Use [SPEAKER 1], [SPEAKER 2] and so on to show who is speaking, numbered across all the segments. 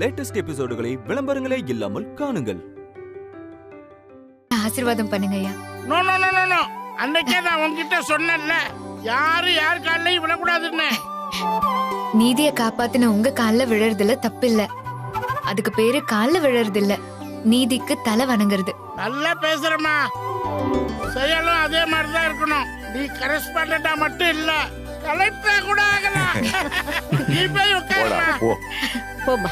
[SPEAKER 1] Latest எபிசோடுகளை விளம்பரங்களே இல்லாமல் காணுங்கள்.
[SPEAKER 2] ஆசீர்வாதம் பண்ணுங்க ஐயா.
[SPEAKER 3] No no no no no. அன்னைக்கே நான் உன்கிட்ட சொன்னேன்ல, யார் காலையும் விழக்கூடாதுன்னு.
[SPEAKER 2] நீதியை காப்பாத்தின உங்க கால்ல விழறதுல தப்பில்ல. அதுக்கு பேரு கால்ல விழறது இல்ல, நீதிக்கு தலை வணங்குறது.
[SPEAKER 3] நல்லா பேசுறமா, செயலும் அதே மாதிரிதான் இருக்கணும். நீ கரஸ்பாண்டா மட்டும் இல்ல, கலெக்டரா கூட ஆகலாம். நீ போய் உட்காருமா.
[SPEAKER 4] போமா.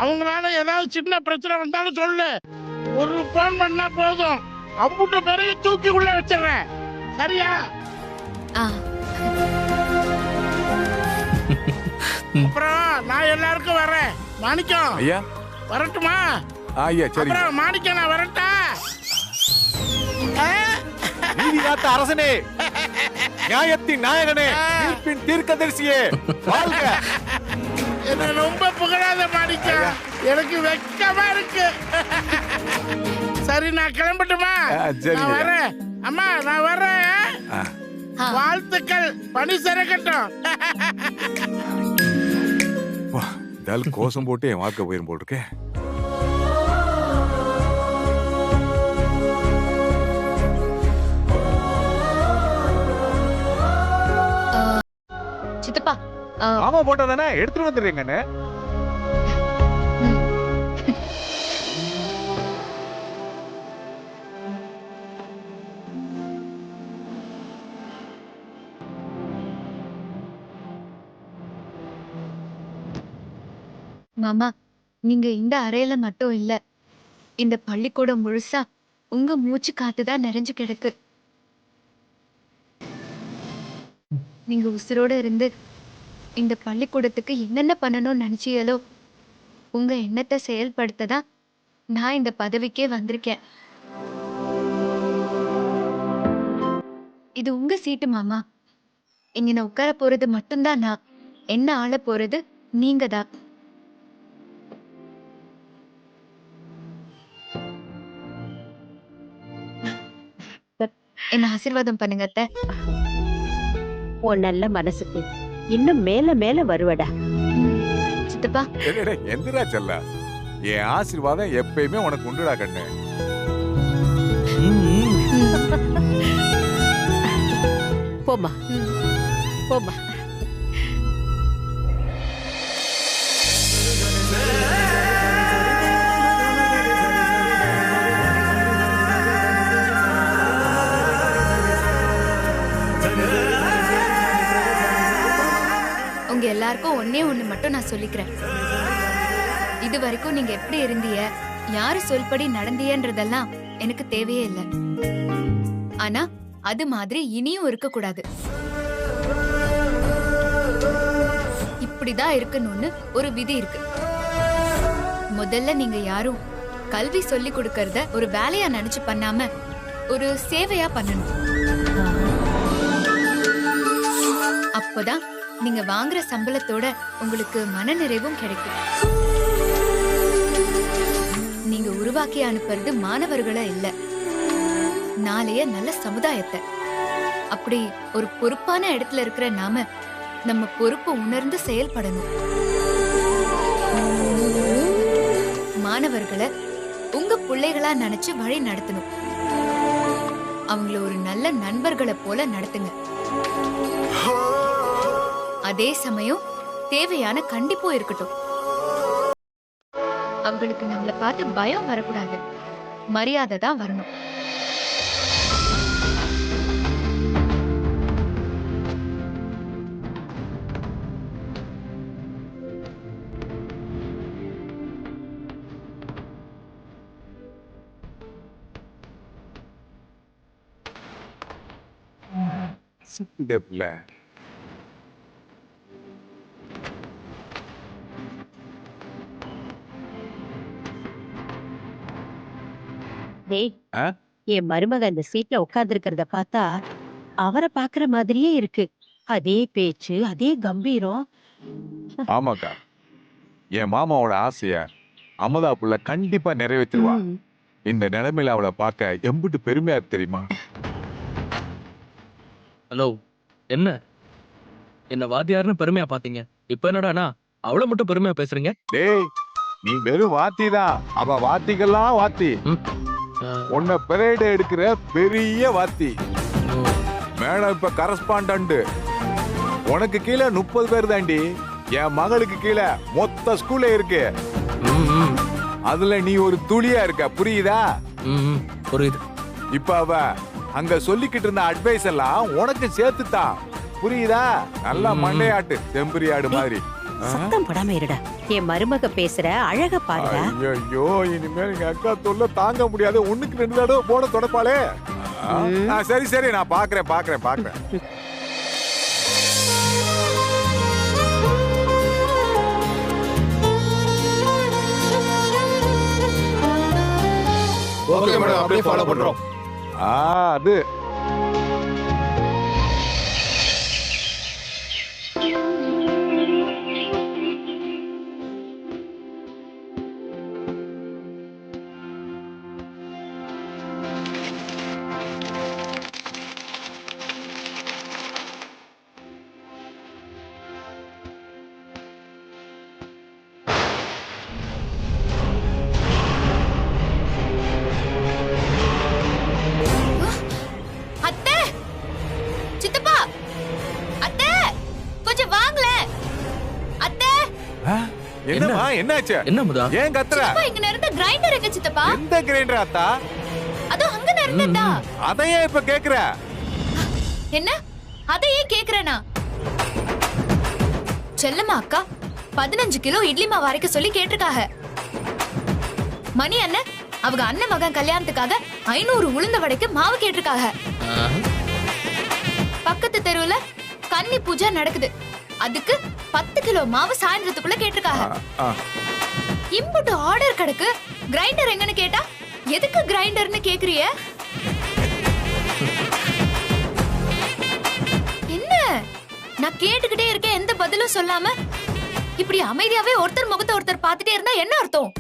[SPEAKER 3] அவங்களால ஏதாவது சின்ன பிரச்சனை வந்தாலும் சொல்லு, ஒரு போன் பண்ணா போதும். அம்புட்ட பேரையும் தூக்கி உள்ள வச்சிடறேன். சரியா? அப்புறம் நான் எல்லாருக்கும் வரேன். மாணிக்கம்
[SPEAKER 5] ஐயா
[SPEAKER 3] வரட்டுமா?
[SPEAKER 5] ஐயா சரி.
[SPEAKER 3] அப்புறம் மாணிக்கம் நான் வரட்டா?
[SPEAKER 5] நீதிகாத்த அரசனே, நியாயத்தின் நாயகனே, தீர்ப்பின் தீர்க்கதரிசியே வாழ்க.
[SPEAKER 3] என்ன ரொம்ப புகழாத மாணிக்கம், எனக்கு வெக்கமா இருக்கு. சரி நான் கிளம்பட்டுமா? நான் வரேன். அம்மா நான் வரேன். வாழ்த்துக்கள், பணி சிறக்கட்டும்.
[SPEAKER 5] கோஷம் போட்டு என் வாழ்க்கை போயிரும் போட்டிருக்கேன்.
[SPEAKER 2] சித்தப்பா
[SPEAKER 5] ஆமா போட்டதானே எடுத்துட்டு வந்துடுறீங்கன்னு.
[SPEAKER 2] மாமா, நீங்க இந்த அறையில மட்டும் இல்ல, இந்த பள்ளிக்கூடம் முழுசா உங்க மூச்சு காத்துதான் நிறைஞ்சு கிடக்கு. நீங்க உசுரோட இருந்து இந்த பள்ளிக்கூடத்துக்கு என்னென்ன பண்ணணும்னு நினைச்சீங்களோ, உங்க எண்ணத்தை செயல்படுத்ததான் நான் இந்த பதவிக்கே வந்திருக்கேன். இது உங்க சீட்டு மாமா. இங்க நான் உட்கார போறது மட்டும்தான் நான், என்ன ஆள போறது நீங்க தான். என்ன ஆசீர்வாதம் பண்ணுங்க அத்தை.
[SPEAKER 4] உன் நல்ல மனசுக்கு இன்னும் மேல மேல வருவடா.
[SPEAKER 2] சித்தப்பா
[SPEAKER 5] எந்திரா செல்ல, என் ஆசீர்வாதம் எப்பயுமே உனக்கு உண்டுடா கண்ணு.
[SPEAKER 4] போமா போமா.
[SPEAKER 2] உங்க எல்லாருக்கும் ஒண்ணு மட்டும் நான் சொல்லிக்கிறேன். இது வரைக்கும் நீங்க எப்படி இருந்தீங்க, யாரு சொல்படி நடந்தீன்றதெல்லாம் எனக்கு தேவையே இல்லை. ஆனா அது மாதிரி இனியும் இருக்க கூடாது. இப்படிதான் இருக்கணும்னு ஒரு விதி இருக்கு. முதல்ல நீங்க யாரும் கல்வி சொல்லி கொடுக்கறத ஒரு வேலையா நினைச்சு பண்ணாம ஒரு சேவையா பண்ணணும். அப்போதான் நீங்க வாங்குற சம்பளத்தோட உங்களுக்கு மனநிறைவும் கிடைக்கும். நீங்க உருவாக்கி அனுப்புறது மாணவர்களை இல்ல, நாளைய நல்ல சமுதாயத்தை. அப்படி ஒரு பொறுப்பான இடத்துல இருக்கிற நாம நம்ம பொறுப்பு உணர்ந்து செயல்படணும். மாணவர்களை உங்க பிள்ளைகளா நினைச்சு வழி நடத்தணும். அவங்கள ஒரு நல்ல நண்பர்களை போல நடத்துங்க. அதே சமயம் தேவையான கண்டிப்பும் இருக்கட்டும். அவங்களுக்கு நம்மளை பார்த்து பயம் வரக்கூடாது, மரியாதை தான் வரணும்.
[SPEAKER 5] இந்த பிள்ளை
[SPEAKER 4] டேய்
[SPEAKER 5] ஆ?
[SPEAKER 4] என் மருமக அந்த சீட்ல உட்கார்ந்து இருக்கிறத பார்த்தா அவரை பாக்குற மாதிரியே இருக்கு. அதே பேச்சு, அதே கம்பீரம்.
[SPEAKER 5] ஆமாக்கா, என் மாமாவோட ஆசைய அமுதா புள்ள கண்டிப்பா நிறைவேற்றுவா.
[SPEAKER 4] ம்.
[SPEAKER 5] இந்த நிலைமையில அவளை பார்க்க எம்பிட்டு பெருமையா இருக்கு தெரியுமா?
[SPEAKER 6] ஹலோ, என்ன வாத்தியார்னு பெருமையா பாத்தீங்க, இப்ப என்னடானா அவளை மட்டும் பெருமையா பேசுறீங்க?
[SPEAKER 5] டேய், நீ வெறும் வாத்தி தான், அவ வாத்திகள்லாம் வாத்தி. உன்னை பெரேடு எடுக்கிற பெரிய வாத்தி. மேடம் இப்ப கரஸ்பாண்டன்ட். உனக்கு கீழே 30 பேர் தாண்டி. என் மகளுக்கு கீழே மொத்த ஸ்கூல்ல இருக்கு. அதுல நீ ஒரு துளியா இருக்க, புரியுதா?
[SPEAKER 6] புரியுது.
[SPEAKER 5] இப்ப அவ அங்க சொல்லிக்கிட்டு இருந்த அட்வைஸ் எல்லாம் உனக்கு சேர்த்துதான், புரியுதா? நல்லா மண்டையாட்டு, செம்பரியாடு மாதிரி.
[SPEAKER 4] சத்தம் போடாம இருடா. என் மருமக பேசுற அழக பாருடா.
[SPEAKER 5] ஐயோ, இனிமேல் எங்க அக்கா தொல்லை தாங்க முடியாது. ஒண்ணுக்கு 2 தடவை போட தொடப்பாளே. சரி சரி, நான் பாக்குறேன்.
[SPEAKER 1] ஓகே மேடம், அப்படியே ஃபாலோ பண்றோம்.
[SPEAKER 5] அது
[SPEAKER 2] அத்தை, சித்தப்பா, அத்தை, கொஞ்சம் வாங்கல. அத்தை,
[SPEAKER 5] என்னம்மா, என்னாச்சு?
[SPEAKER 6] என்ன முதா?
[SPEAKER 5] ஏன் கத்துற?
[SPEAKER 2] சித்தப்பா, இங்க நிறுத்த கிரைண்டர் எங்க சித்தப்பா?
[SPEAKER 5] எந்த கிரைண்டர் அத்தா?
[SPEAKER 2] அதோ அங்க நிறுத்தா.
[SPEAKER 5] அதையே இப்ப கேக்குற?
[SPEAKER 2] என்ன அதையே கேக்குறேனா? செல்லம்மா அக்கா 15 கிலோ இட்லி மாவு அரைக்க சொல்லி கேட்டிருக்காங்க. மணி அண்ணன் அவங்க அண்ணன் மகன் கல்யாணத்துக்காக 500 உளுந்த வடைக்கு மாவு கேட்டிருக்காங்க. பக்கத்து தெருவுல கன்னி பூஜை நடக்குது, அதுக்கு 10 கிலோ மாவு சாயந்தரத்துக்குள்ள கேட்டிருக்காங்க. இம்புட்டு ஆர்டர் கிடக்கு, கிரைண்டர் எங்கன்னு கேட்டா எதுக்கு கிரைண்டர்னு கேக்குறிய? என்ன நான் கேட்டுக்கிட்டே இருக்கேன், எந்த பதிலும் சொல்லாம இப்படி அமைதியாவே ஒருத்தர் முகத்தை ஒருத்தர் பார்த்துட்டே இருந்தா என்ன அர்த்தம்?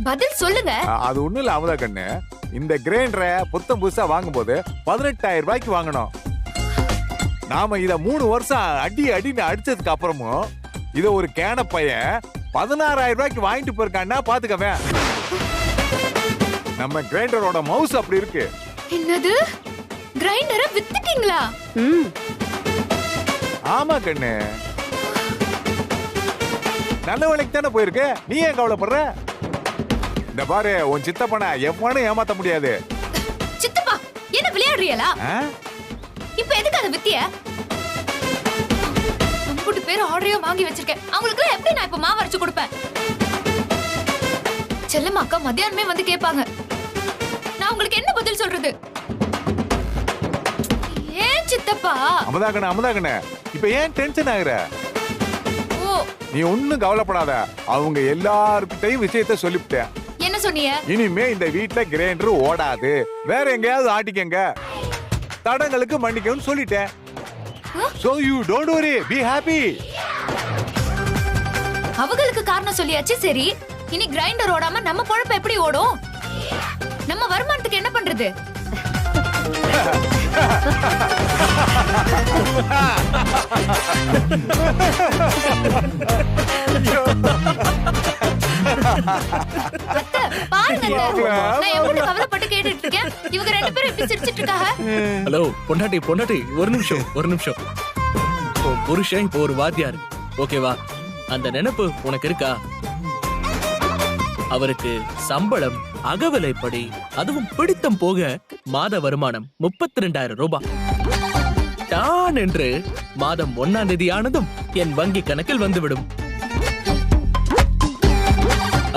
[SPEAKER 2] பதில் சொல்லுங்க.
[SPEAKER 5] அது ஒண்ணு இல்ல அமுதா கண்ணு, இந்த கிரைண்டரை புத்தம் புதுசா வாங்கும் போது 18,000 ரூபாய்க்கு வாங்கணும். நாம இத 3 வருஷம் அடின்னு அடிச்சதுக்கு அப்புறமும் இத ஒரு கேன பையன் 16,000 ரூபாய்க்கு வாங்கிட்டு போயிருக்கான்னா பாத்துக்கவே. நம்ம கிரைண்டரோட மவுஸ் அப்படி இருக்கு.
[SPEAKER 2] என்னது, கிரைண்டரை வித்துட்டீங்களா?
[SPEAKER 5] ஆமா கண்ணு, நல்ல வேலைக்கு தானே போயிருக்கு, நீ ஏன் கவலைப்படுற? இந்த பாரு, உன் சித்தப்பனை எவனும் ஏமாத்த முடியாது.
[SPEAKER 2] சித்தப்பா, என்ன விளையாடுறீங்களா? இப்ப எதுக்கு அதை வித்திய? 50 பேர் ஆர்டரையும் வாங்கி வச்சிருக்கேன், அவங்களுக்கு எப்படி நான் இப்ப மாவு அரைச்சு கொடுப்பேன்? செல்லம்மா அக்கா மத்தியானமே வந்து கேட்பாங்க, நான் உங்களுக்கு என்ன பதில் சொல்றது? ஏன் சித்தப்பா?
[SPEAKER 5] அமுதா கண்ணு, இப்ப ஏன் டென்ஷன் ஆகுற?
[SPEAKER 2] ஓ,
[SPEAKER 5] நீ ஒண்ணும் கவலைப்படாத, அவங்க எல்லார்கிட்டையும் விஷயத்த சொல்லிவிட்டேன்.
[SPEAKER 2] என்ன சொன்னீங்க?
[SPEAKER 5] இனிமே இந்த வீட்ல கிரைண்டர் ஓடாது, வேற எங்கேயாவது ஆட்டிக்கங்க, தடங்களுக்கு மன்னிக்கணும்னு சொல்லிட்டேன். So you don't worry, be happy.
[SPEAKER 2] அவங்களுக்கு காரணம் சொல்லியாச்சு, சரி. இனி கிரைண்டர் ஓடாம நம்ம பொழப்பு எப்படி ஓடும்? நம்ம வருமானத்துக்கு என்ன பண்றது? அத்தை, பாருங்க அத்தை. நான் எவ்வளவு கவலைப்பட்டு கேட்டுட்டு இருக்கேன், இவங்க 2 பேரும் இப்படி சிரிச்சிட்டு இருக்காங்க.
[SPEAKER 6] ஹலோ பொண்டாட்டி, ஒரு நிமிஷம். உன் புருஷன் இப்போ ஒரு வாத்தியார், ஓகேவா? அந்த நினைப்பு உனக்கு இருக்கா? அவருக்கு சம்பளம் அகவிலைப்படி, அதுவும் பிடித்தம் போக மாத வருமானம் 32,000 ரூபாய். டான் என்று மாதம் 1ஆம் தேதி ஆனதும் என் வங்கி கணக்கில் வந்துவிடும்.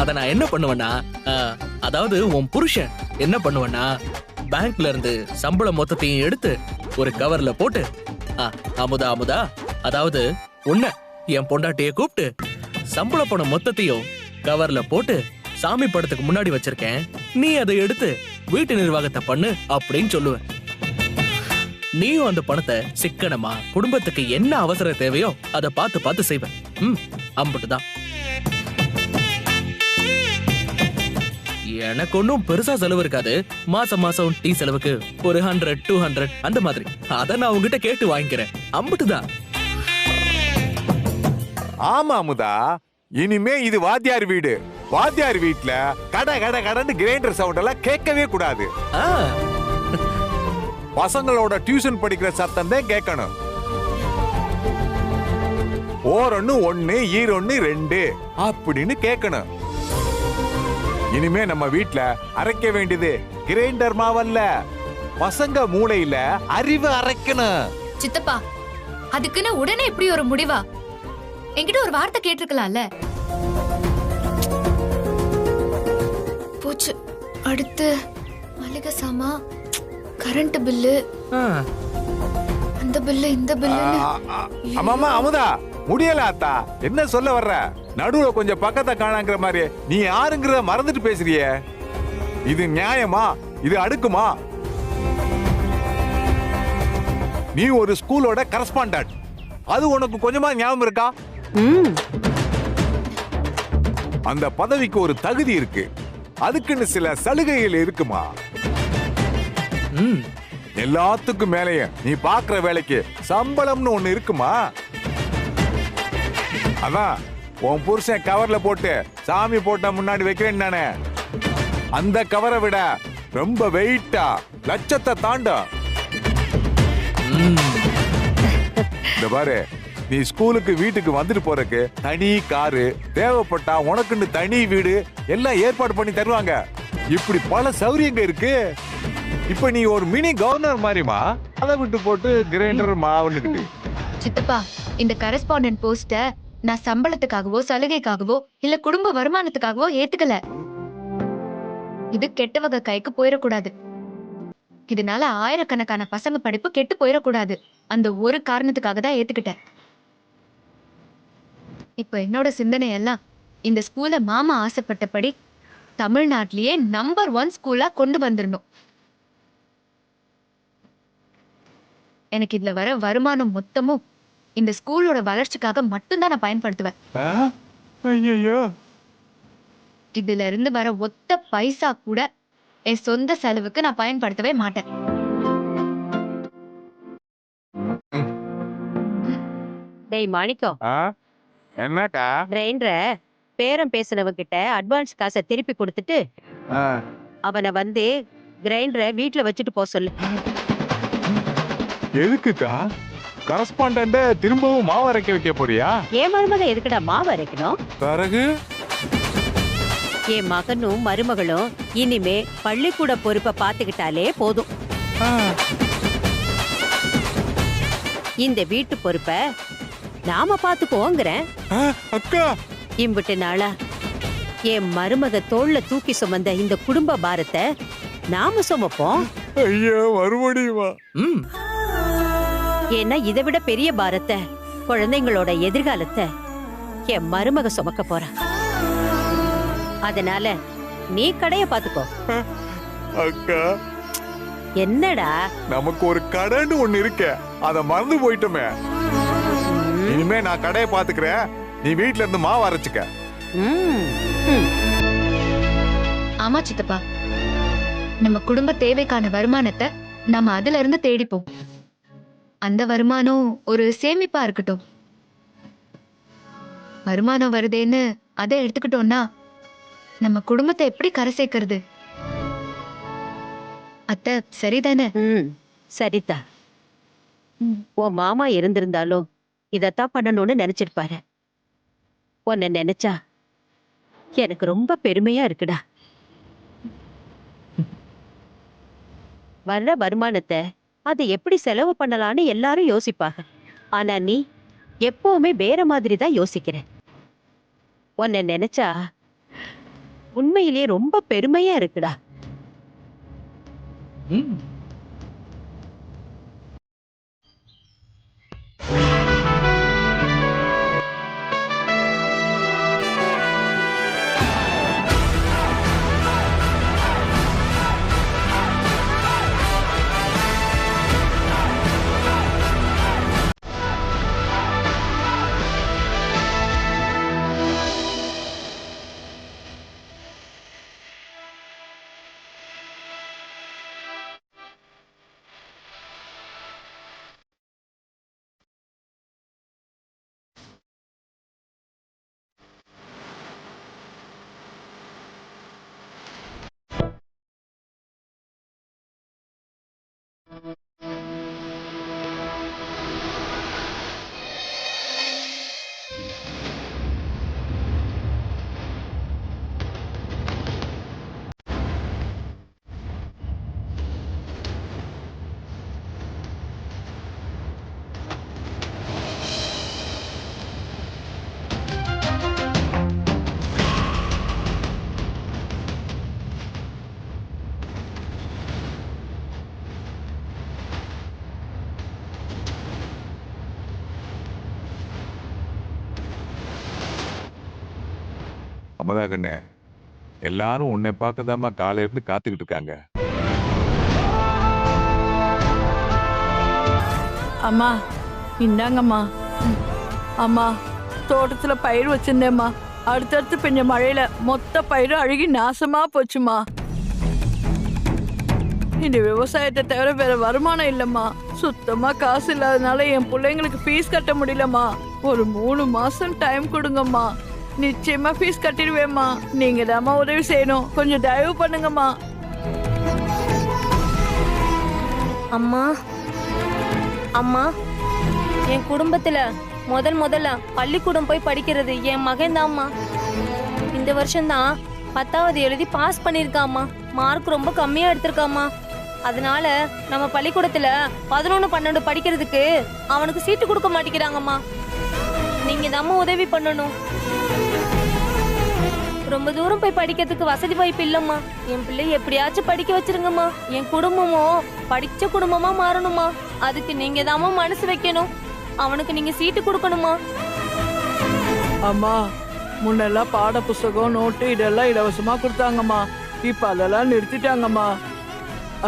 [SPEAKER 6] அத நான் என்ன பண்ணுவேன்னா, அதாவது உன் புருஷன் என்ன பண்ணுவேன்னா, பேங்க்ல இருந்து சம்பளம் மொத்தத்தையும் எடுத்து ஒரு கவர்ல போட்டு அமுதா அமுதா, அதாவது உன்ன என் பொண்டாட்டிய கூப்பிட்டு சம்பள பணம் மொத்தத்தையும் கவர்ல போட்டு சாமி படத்துக்கு முன்னாடி வச்சிருக்கேன், நீ அதை எடுத்து வீட்டு நிர்வாகத்தை பண்ணு அப்படின்னு சொல்லுவேன். நீயும் அந்த பணத்தை சிக்கனமா குடும்பத்துக்கு என்ன அவசர தேவையோ அதை பார்த்து பார்த்து செய்வேன். அம்புட்டுதான். எனக்கு ஒன்னும் பெருசா செலவு இருக்காது. மாசம் மாசம் டீ செலவுக்கு ஒரு 100-200 அந்த மாதிரி. அத நான் உங்ககிட்ட கேட்டு வாங்கிக்கிறேன். அம்புட்டுதான்.
[SPEAKER 5] ஆமா அமுதா, இனிமே இது வாத்தியார் வீடு. வாத்தியார் வீட்டுல கட கட கடன்னு கிரைண்டர் சவுண்ட் எல்லாம் கேட்கவே கூடாது. பசங்களோட டியூஷன் படிக்கிற சத்தம் தான் கேட்கணும். ஓரொன்னு 1 ஈரொன்னு 2 அப்படின்னு கேட்கணும். இனிமே நம்ம வீட்டுல அரைக்க வேண்டியது கிரைண்டர் மாவல்ல, பசங்க மூளையில அறிவு அரைக்கணும்.
[SPEAKER 2] சித்தப்பா, அதுக்குன்னு உடனே இப்படி ஒரு முடிவா? என்கிட்ட ஒரு வார்த்தை கேட்டிருக்கலாம்ல. போச்சு. அடுத்து மளிகை சாமா, கரண்ட் பில்லு, அந்த பில்லு, இந்த பில்லு.
[SPEAKER 5] ஆமாமா அமுதா, முடியல அத்தா. என்ன சொல்ல வர்ற? நடுவுல கொஞ்சம் பக்கத்தை காணாங்கிற மாதிரி நீ யாருங்கிறத மறந்துட்டு பேசுறியே. இது நியாயமா? இது அடுக்குமா? நீ ஒரு ஸ்கூலோட கரஸ்பாண்டன்ட். அது உனக்கு கொஞ்சமா ஞாபகம் இருக்கா? அந்த பதவிக்கு ஒரு தகுதி இருக்கு, அதுக்குன்னு சில சலுகைகள் இருக்குமா? எல்லாத்துக்கும் மேலேயே நீ பாக்குற வேலைக்கு சம்பளம்னு ஒண்ணு இருக்குமா? அதான் உன் புருஷன் கவர்ல போட்டு சாமி போட்ட முன்னாடி வைக்கிறேன் நானே, அந்த கவரை விட ரொம்ப வெயிட்டா லட்சத்தை தாண்டும். இந்த பாரு, நீ ஸ்கூலுக்கு வீட்டுக்கு வந்துட்டு போறதுக்கு தனி காரு, தேவைப்பட்டா உனக்குன்னு தனி வீடு எல்லாம் ஏற்பாடு பண்ணி தருவாங்க. இப்படி பல சௌரியங்க இருக்கு. இப்ப நீ ஒரு மினி கவர்னர் மாதிரிமா. அதை விட்டு போட்டு கிரைண்டர் மாவுன்னுக்கிட்டு.
[SPEAKER 2] சித்தப்பா, இந்த கரஸ்பாண்டன்ட் போஸ்ட நான் சம்பளத்துக்காகவோ சலுகைக்காகவோ இல்ல குடும்ப வருமானத்துக்காகவோ ஏத்துக்கல. இது கெட்ட வகை கைக்கு போயிடக்கூடாது. இதனால ஆயிரக்கணக்கான பசங்க படிப்பு கெட்டு போயிடக்கூடாது. அந்த ஒரு காரணத்துக்காக தான் ஏத்துக்கிட்டேன். இப்ப என்னோட சிந்தனை எல்லாம் இந்த ஸ்கூல மாமா ஆசைப்பட்டபடி தமிழ்நாட்டிலேயே நம்பர் 1 ஸ்கூலா கொண்டு வந்துடணும். எனக்கு இதுல வர வருமானம் மொத்தமும் இந்த ஸ்கூலோட வளர்ச்சிக்காக மட்டும்தான் நான் பயன்படுத்துவேன். இதுல இருந்து வர ஒத்த பைசா கூட என் சொந்த செலவுக்கு நான் பயன்படுத்தவே மாட்டேன்.
[SPEAKER 4] டேய் மாணிக்கம்,
[SPEAKER 5] என்னக்கா?
[SPEAKER 4] கிரைண்டரை பேரம் பேசினவங்கிட்ட அட்வான்ஸ் காசை திருப்பி கொடுத்துட்டு அவனை வந்து கிரைண்டரை வீட்டுல வச்சுட்டு போக சொல்லு.
[SPEAKER 5] எதுக்குக்கா? கரஸ்பாண்டன்ட் திரும்பவும் மாவு அரைக்க வைக்க போறியா?
[SPEAKER 4] என் மருமக எதுக்குடா மாவு அரைக்கணும்?
[SPEAKER 5] பிறகு
[SPEAKER 4] என் மகனும் மருமகளும் இனிமே பள்ளிக்கூட பொறுப்பை பாத்துக்கிட்டாலே போதும். இந்த வீட்டு பொறுப்பை நாம பாத்துக்கோங்கிறேன்.
[SPEAKER 5] அக்கா,
[SPEAKER 4] இம்புட்டு நாளா என் மருமக தோள்ல தூக்கி சுமந்த இந்த குடும்ப பாரத்தை நாம சுமப்போம்.
[SPEAKER 5] ஐயோ மறுபடியுமா?
[SPEAKER 4] ஏன்னா இதை விட பெரிய பாரத்தை, குழந்தைங்களோட எதிர்காலத்தை என் மருமக சுமக்க போறா. அதனால நீ கடைய பாத்துக்கோ.
[SPEAKER 5] அக்கா,
[SPEAKER 4] என்னடா?
[SPEAKER 5] நமக்கு ஒரு கடைன்னு ஒண்ணு இருக்க, அத மறந்து போயிட்டோமே. இனிமே நான் கடையை பாத்துக்கிறேன், நீ வீட்ல இருந்து மாவு அரைச்சுக்க.
[SPEAKER 2] ஆமா சித்தப்பா, நம்ம குடும்ப தேவைக்கான வருமானத்தை நம்ம அதுல இருந்து தேடிப்போம். அந்த வருமானம் ஒரு சேமிப்பா இருக்கட்டும். வருமானம் வருதேன்னு அதை எடுத்துக்கிட்டோம்னா நம்ம குடும்பத்தை எப்படி கரை சேர்க்கிறது? அத்தை சரிதானே?
[SPEAKER 4] சரிதா. உன் மாமா இருந்திருந்தாலும் இதத்தான் பண்ணணும்னு நினைச்சிருப்பாரு. உன்னை நினைச்சா எனக்கு ரொம்ப பெருமையா இருக்குடா. வர்ற வருமானத்தை அதை எப்படி செலவு பண்ணலான்னு எல்லாரும் யோசிப்பாங்க. ஆனா நீ எப்பவுமே வேற மாதிரி தான் யோசிக்கிற. உன்னை நினைச்சா உண்மையிலேயே ரொம்ப பெருமையா இருக்குடா.
[SPEAKER 6] ம்.
[SPEAKER 5] அம்மதா கண்ணே, எல்லாரும் உன்னை பார்க்கதாம்மா காலையில இருந்து காத்துக்கிட்டு இருக்காங்க.
[SPEAKER 7] அம்மா இந்தாங்கம்மா. அம்மா தோட்டத்துல பயிர் வச்சிருந்தேம்மா. அடுத்தடுத்து பெஞ்ச மழையில மொத்த பயிரும் அழுகி நாசமா போச்சுமா. இந்த விவசாயத்தை தவிர வேற வருமானம் இல்லம்மா. சுத்தமா காசு இல்லாதனால என் பிள்ளைங்களுக்கு ஃபீஸ் கட்ட முடியலம்மா. ஒரு 3 மாசம் டைம் கொடுங்கம்மா. நிச்சயமா ஃபீஸ் கட்டிடுவேம்மா. நீங்க தாம்மா உதவி செய்யணும். கொஞ்சம் தயவு பண்ணுங்கம்மா.
[SPEAKER 8] அம்மா அம்மா, என் குடும்பத்துல முதல்ல பள்ளிக்கூடம் போய் படிக்கிறது என் மகன் தான்மா. இந்த வருஷம்தான் 10வது எழுதி பாஸ் பண்ணிருக்காம்மா. மார்க் ரொம்ப கம்மியா எடுத்திருக்காம்மா. அதனால நம்ம பள்ளிக்கூடத்துல 11, 12 படிக்கிறதுக்கு அவனுக்கு சீட்டு கொடுக்க மாட்டேங்கிறாங்கம்மா. நீங்க தாம்மா உதவி பண்ணணும். ரொம்ப தூரம் போய் படிக்கிறதுக்கு வசதி வாய்ப்பு இல்லம்மா. என் பிள்ளை எப்படியாச்சும் படிக்க வச்சிருங்கம்மா. என் குடும்பமும் படிச்ச குடும்பமா மாறணுமா. அதுக்கு நீங்க தாம்மா மனசு வைக்கணும். அவனுக்கு நீங்க சீட்டு கொடுக்கணுமா.
[SPEAKER 7] அம்மா முன்னெல்லாம் பாட புஸ்தகம் நோட்டு இதெல்லாம் இலவசமா கொடுத்தாங்கம்மா. இப்ப அதெல்லாம் நிறுத்திட்டாங்கம்மா.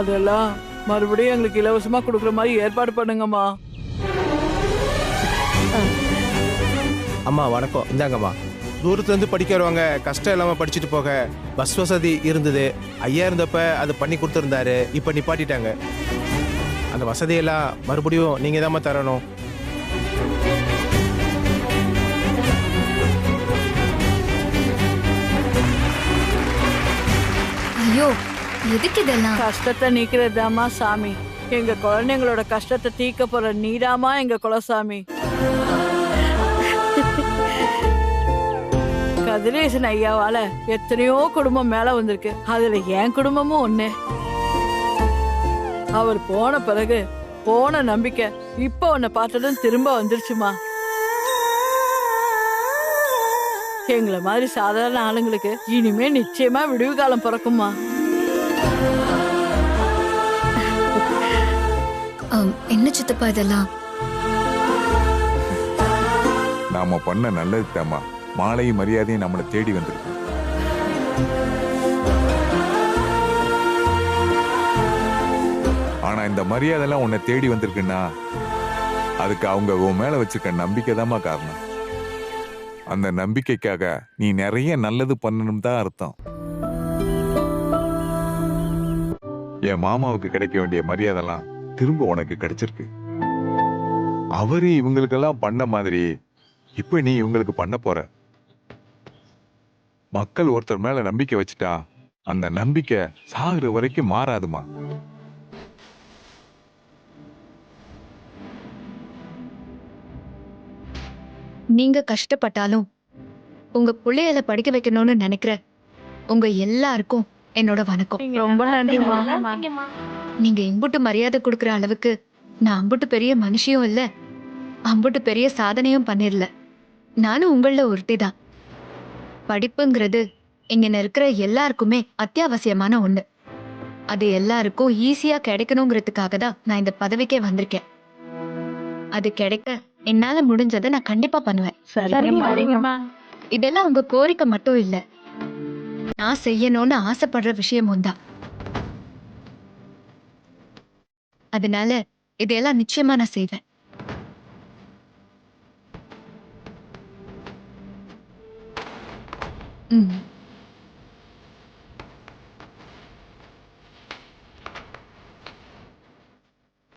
[SPEAKER 7] அதெல்லாம் மறுபடியும் எங்களுக்கு இலவசமா கொடுக்குற மாதிரி ஏற்பாடு பண்ணுங்கம்மா.
[SPEAKER 1] அம்மா வணக்கம், இந்தாங்கம்மா. தூரத்துல இருந்து படிக்கிறவங்க கஷ்டம் இல்லாம படிச்சுட்டு போக பஸ் வசதி இருந்தது. ஐயா இருந்தப்ப அது பண்ணி கொடுத்துருந்தாரு. இப்ப நிப்பாட்டிட்டாங்க. அந்த வசதியெல்லாம் மறுபடியும் நீங்க தாம்மா தரணும்.
[SPEAKER 2] ஐயோ, எதுக்கு இதெல்லாம்?
[SPEAKER 7] கஷ்டத்தை நீக்கிறதாமா சாமி. எங்க குழந்தைங்களோட கஷ்டத்தை தீக்க போற நீதாமா எங்க குலசாமி. கதிரேசன் ஐயாவால எத்தனையோ குடும்பம் மேல வந்திருக்கு. அதுல என் குடும்பமும் ஒண்ணு. அவர் போன பிறகு போன நம்பிக்கை இப்ப உன்னை பார்த்ததும் திரும்ப வந்துருச்சுமா. எங்களை மாதிரி சாதாரண ஆளுங்களுக்கு இனிமே நிச்சயமா விடுவு காலம் பிறக்குமா.
[SPEAKER 2] என்ன சித்தப்பா இதெல்லாம்?
[SPEAKER 5] நாம பண்ண நல்லது தாம்மா. மாலையும் மரியாதையும் நம்மளை தேடி வந்திருக்கு. ஆனா இந்த மரியாதை எல்லாம் உன்னை தேடி வந்திருக்குன்னா அதுக்கு அவங்க உன் மேல வச்சிருக்க நம்பிக்கை தாம்மா காரணம். அந்த நம்பிக்கைக்காக நீ நிறைய நல்லது பண்ணணும் தான் அர்த்தம். என் மாமாவுக்கு கிடைக்க வேண்டிய மரியாதைலாம் திரும்ப உனக்கு கிடைச்சிருக்கு. அவரு இவங்களுக்கெல்லாம் பண்ண மாதிரி இப்ப நீ இவங்களுக்கு பண்ண போற. மக்கள் ஒருத்தர் மேல நம்பிக்கை வச்சுட்டா அந்த நம்பிக்கை சாகுற வரைக்கும் மாறாதுமா.
[SPEAKER 2] நீங்க கஷ்டப்பட்டாலும் உங்க பிள்ளைகளை படிக்க வைக்கணும்னு நினைக்கிற உங்க எல்லாருக்கும் என்னோட வணக்கம்.
[SPEAKER 7] ரொம்ப நன்றிமா.
[SPEAKER 2] நீங்க இம்புட்டு மரியாதை கொடுக்கற அளவுக்கு நான் அம்புட்டு பெரிய மனுஷியும் இல்ல, அம்புட்டு பெரிய சாதனையும் பண்ணிரல. நானும் உங்கள ஒருத்தி தான். படிப்புங்கிறது இங்க இருக்கிற எல்லாருக்குமே அத்தியாவசியமான ஒண்ணு. அது எல்லாருக்கும் ஈஸியா கிடைக்கணுங்கிறதுக்காக தான் நான் இந்த பதவிக்கே வந்திருக்கேன். அது கிடைக்க என்னால முடிஞ்சதை நான் கண்டிப்பா பண்ணுவேன்.
[SPEAKER 7] சரிங்கம்மா.
[SPEAKER 2] இதெல்லாம் உங்க கோரிக்கை மட்டும் இல்ல, நான் செய்யணும்னு ஆசைப்படுற விஷயமும் தான். அதனால இதெல்லாம் நிச்சயமா நான் செய்வேன். ம்